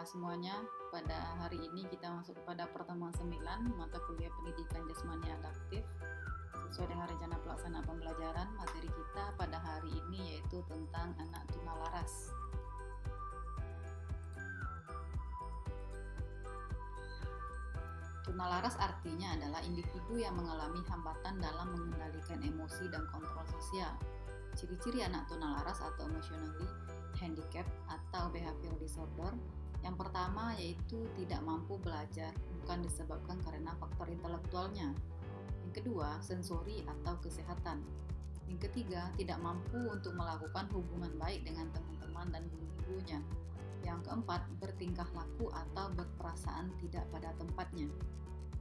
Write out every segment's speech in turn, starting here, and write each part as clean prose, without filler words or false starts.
semuanya, pada hari ini kita masuk kepada pertemuan 9 mata kuliah pendidikan jasmani adaptif. Sesuai dengan rencana pelaksanaan pembelajaran, materi kita pada hari ini yaitu tentang anak tunalaras. Tunalaras artinya adalah individu yang mengalami hambatan dalam mengendalikan emosi dan kontrol sosial. Ciri-ciri anak tunalaras atau emotionally handicap atau behavioral disorder. Yang pertama yaitu tidak mampu belajar, bukan disebabkan karena faktor intelektualnya. Yang kedua, sensori atau kesehatan. Yang ketiga, tidak mampu untuk melakukan hubungan baik dengan teman-teman dan guru-gurunya. Yang keempat, bertingkah laku atau berperasaan tidak pada tempatnya.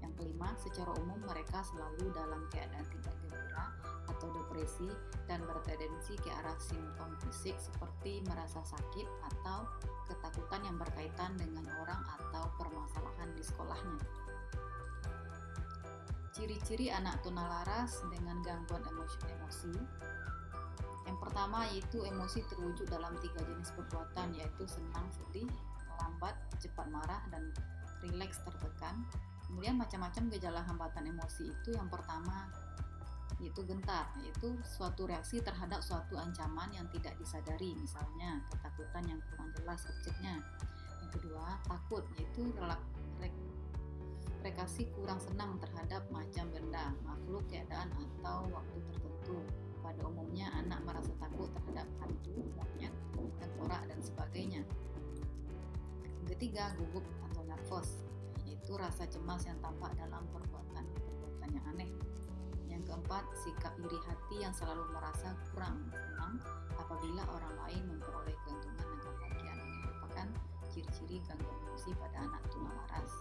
Yang kelima, secara umum mereka selalu dalam keadaan tidak gembira atau depresi dan bertendensi ke arah simptom fisik seperti merasa sakit atau ketakutan yang berkaitan dengan orang atau permasalahan di sekolahnya. Ciri-ciri anak tunalaras dengan gangguan emosi. Yang pertama yaitu emosi terwujud dalam 3 jenis perbuatan, yaitu senang, sedih, lambat, cepat marah, dan rileks, tertekan. Kemudian macam-macam gejala hambatan emosi itu. Yang pertama yaitu gentar, yaitu suatu reaksi terhadap suatu ancaman yang tidak disadari, misalnya ketakutan yang kurang jelas objeknya. Yang kedua, takut, yaitu reaksi kurang senang terhadap macam benda, makhluk, keadaan, atau waktu tertentu. Pada umumnya anak merasa takut terhadap hantu, monyet, tengkorak, dan sebagainya. Yang ketiga, gugup atau nervous, yaitu rasa cemas yang tampak dalam perbuatan yang aneh. Yang keempat, sikap iri hati yang selalu merasa kurang senang apabila orang lain memperoleh keuntungan dan kebahagiaan. Ini merupakan ciri-ciri gangguan emosi pada anak tunalaras.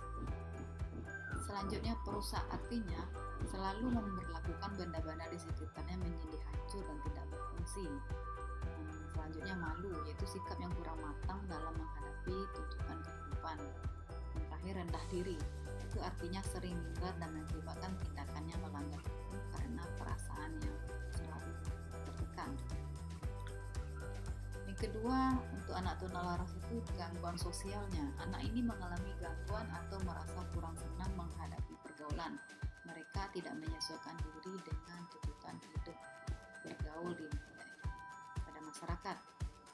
Selanjutnya, perusak, artinya selalu memperlakukan benda-benda di sekitarnya menjadi hancur dan tidak berfungsi. Selanjutnya, malu, yaitu sikap yang kurang matang dalam menghadapi tuntutan kehidupan. Yang terakhir, rendah diri, itu artinya sering minder dan mengakibatkan tindakannya melanggar hukum karena perasaan yang selalu tertekan. Yang kedua, untuk anak tunalaras itu gangguan sosialnya. Anak ini mengalami gangguan atau merasa kurang senang menghadapi pergaulan. Mereka tidak menyesuaikan diri dengan tuntutan hidup bergaul pada masyarakat.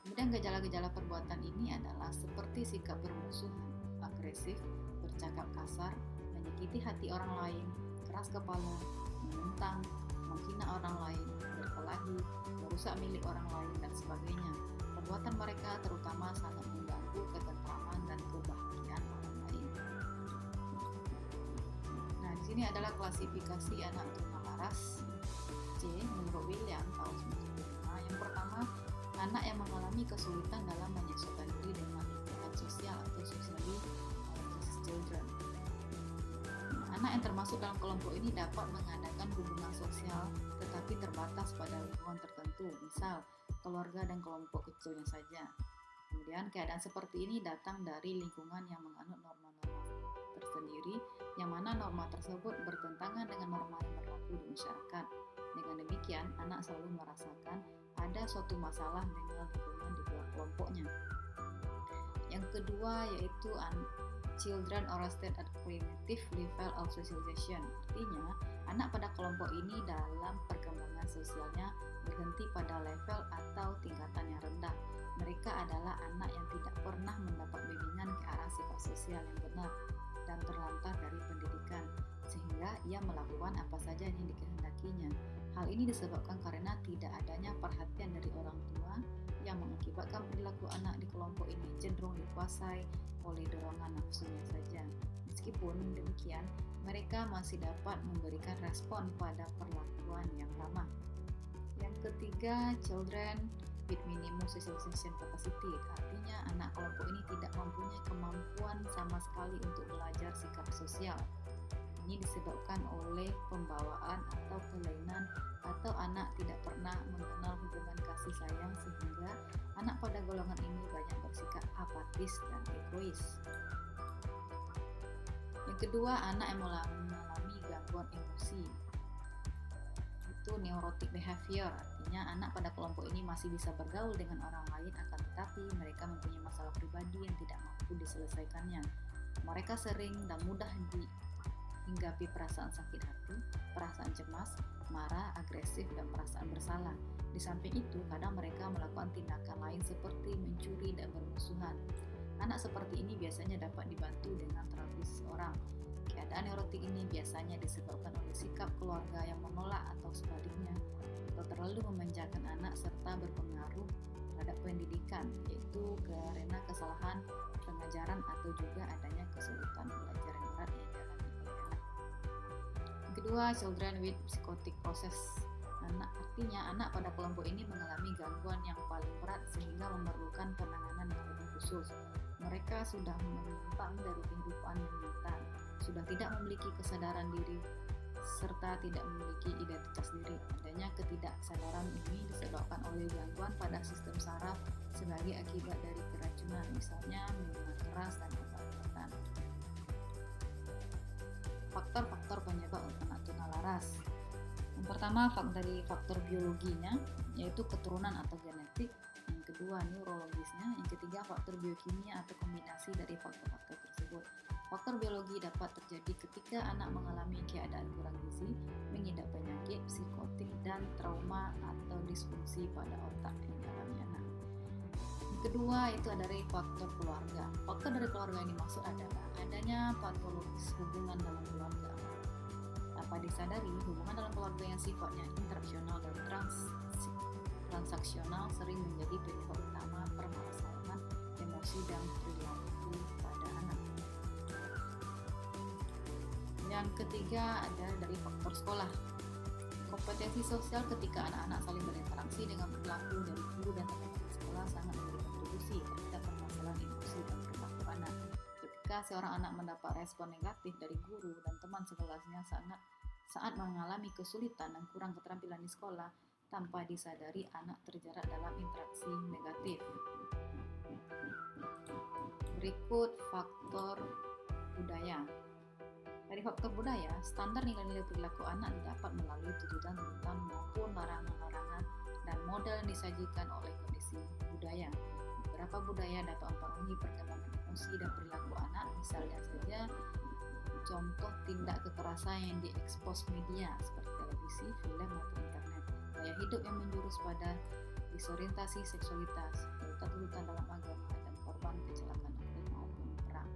Kemudian gejala-gejala perbuatan ini adalah seperti sikap bermusuhan, agresif, bercakap kasar, menyakiti hati orang lain, keras kepala, menentang, menghina orang lain, berkelahi, merusak milik orang lain, dan sebagainya. Perbuatan mereka terutama sangat mengganggu ketentraman dan kebahagiaan orang lain. Nah, di sini adalah klasifikasi anak tunalaras C menurut William tahun 1995. Yang pertama, anak yang mengalami kesulitan dalam menyesuaikan diri dengan lingkungan sosial atau socially autistic children. Anak yang termasuk dalam kelompok ini dapat mengadakan hubungan sosial tetapi terbatas pada lingkungan tertentu, misal keluarga dan kelompok kecilnya saja. Kemudian keadaan seperti ini datang dari lingkungan yang menganut norma-norma tersendiri, yang mana norma tersebut bertentangan dengan norma yang berlaku di masyarakat. Dengan demikian, anak selalu merasakan ada suatu masalah dengan lingkungan di luar kelompoknya. Yang kedua yaitu children arrested at primitive level of socialization. Artinya, anak pada kelompok ini dalam perkembangan sosialnya berhenti pada level atau tingkatan yang rendah. Mereka adalah anak yang tidak pernah mendapat bimbingan ke arah sifat sosial yang benar dan terlantar dari pendidikan, sehingga ia melakukan apa saja yang dikehendakinya. Hal ini disebabkan karena tidak adanya perhatian dari orang tua, yang mengakibatkan perilaku anak di kelompok ini cenderung dikuasai oleh dorongan nafsunya saja. Meskipun demikian, mereka masih dapat memberikan respon pada perlakuan yang ramah. Yang ketiga, children with minimum socialization capacity, artinya anak kelompok ini tidak mempunyai kemampuan sama sekali untuk belajar sikap sosial. Ini disebabkan oleh pembawaan atau kelainan, atau anak tidak pernah mengenal hubungan kasih sayang, sehingga anak pada golongan ini banyak bersikap apatis dan egois. Yang kedua, anak yang mengalami gangguan emosi, itu neurotic behavior, artinya Artinya anak pada kelompok ini masih bisa bergaul dengan orang lain, akan tetapi mereka mempunyai masalah pribadi yang tidak mampu diselesaikannya. Mereka sering dan mudah dihinggapi perasaan sakit hati, perasaan cemas, marah, agresif, dan perasaan bersalah. Di samping itu, kadang mereka melakukan tindakan lain seperti mencuri dan bermusuhan. Anak seperti ini biasanya dapat dibantu dengan terapi seseorang. Keadaan neurotik ini biasanya disebabkan oleh sikap keluarga yang menolak atau sebaliknya, atau terlalu memanjakan anak serta berpengaruh terhadap pendidikan, yaitu karena kesalahan pengajaran atau juga adanya kesulitan belajar yang berat yang dialami oleh anak. Yang kedua, children with psychotic process. Artinya anak pada kelompok ini mengalami gangguan yang paling berat sehingga memerlukan penanganan yang lebih khusus. Mereka sudah menyimpang dari kehidupan yang nyata, sudah tidak memiliki kesadaran diri, serta tidak memiliki identitas diri. Adanya ketidaksadaran ini disebabkan oleh gangguan pada sistem saraf sebagai akibat dari keracunan, misalnya minuman keras dan obat-obatan. Faktor-faktor penyebab anak tunalaras. Yang pertama, dari faktor biologinya, yaitu keturunan atau genetik. Yang kedua, neurologisnya. Yang ketiga, faktor biokimia atau kombinasi dari faktor-faktor tersebut. Faktor biologi dapat terjadi ketika anak mengalami keadaan kurang gizi, mengidap penyakit, psikotik, dan trauma atau disfungsi pada otak yang dialami anak. Yang kedua, itu dari faktor keluarga. Faktor dari keluarga yang dimaksud adalah adanya patologis hubungan dalam keluarga. Tanpa disadari, hubungan dalam keluarga yang sifatnya interaksional dan transaksional sering menjadi penyebab utama permasalahan emosi dan perilaku pada anak. Yang ketiga adalah dari faktor sekolah. Kompetensi sosial ketika anak-anak saling berinteraksi dengan perilaku dari guru dan teman-teman sekolah sangat memberi kontribusi terhadap permasalahan emosi dan perilaku anak. Ketika seorang anak mendapat respon negatif dari guru dan teman sekelasnya saat mengalami kesulitan dan kurang keterampilan di sekolah, tanpa disadari anak terjerat dalam interaksi negatif. Berikut faktor budaya. Dari faktor budaya, standar nilai-nilai perilaku anak didapat melalui tuntutan-tuntutan maupun larangan-larangan dan model yang disajikan oleh kondisi budaya. Beberapa budaya dapat mempengaruhi perkembangan emosi dan perilaku anak, misalnya saja contoh tindak kekerasan yang diekspos media seperti televisi, film, maupun internet. Gaya hidup yang menjurus pada disorientasi seksualitas, tuntutan dalam agama, dan korban kecelakaan maupun perang.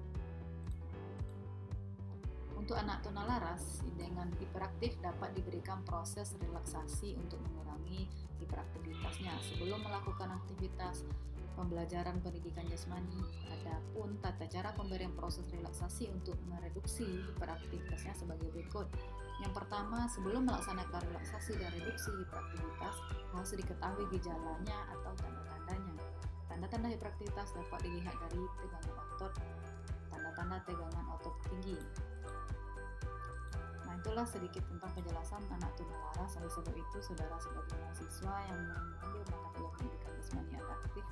Untuk anak tunalaras dengan hiperaktif dapat diberikan proses relaksasi untuk mengurangi hiperaktivitasnya sebelum melakukan aktivitas pembelajaran pendidikan jasmani. Adapun tata cara pemberian proses relaksasi untuk mereduksi hiperaktivitasnya sebagai berikut. Yang pertama, sebelum melaksanakan relaksasi dan reduksi hiperaktivitas, harus diketahui gejalanya atau tanda-tandanya. Tanda-tanda hiperaktivitas dapat dilihat dari tegangan otot, tanda-tanda tegangan otot tinggi. Nah, itulah sedikit tentang penjelasan anak tunalaras. Oleh sebab itu, saudara sebagai mahasiswa yang mengambil mata kuliah pendidikan jasmani adaptif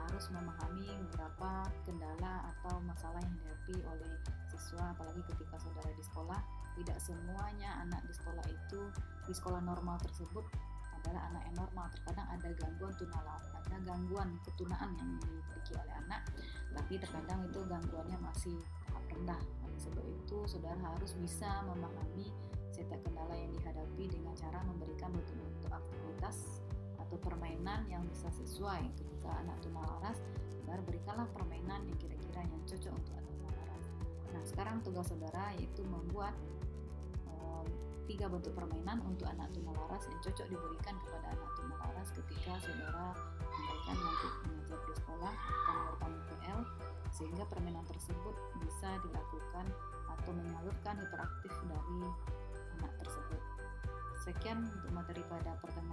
harus memahami beberapa kendala atau masalah yang dihadapi oleh siswa, apalagi ketika saudara di sekolah. Tidak semuanya anak di sekolah itu, di sekolah normal tersebut adalah anak yang normal. Terkadang ada gangguan tunalaras, ada gangguan ketunaan yang dimiliki oleh anak, tapi terkadang itu gangguannya masih tahap rendah. Oleh sebab itu, saudara harus bisa memahami setiap kendala yang dihadapi dengan cara memberikan bentuk-bentuk aktivitas atau permainan yang bisa sesuai. Ketika anak tunalaras, saudara berikanlah permainan yang kira-kira yang cocok untuk anak tunalaras. Nah, sekarang tugas saudara yaitu membuat 3 bentuk permainan untuk anak tunalaras yang cocok diberikan kepada anak tunalaras ketika saudara memberikan nanti mengajar di sekolah atau mengeluarkan PL, sehingga permainan tersebut bisa dilakukan atau menyalurkan hiperaktif dari anak tersebut. Sekian untuk materi pada pertemuan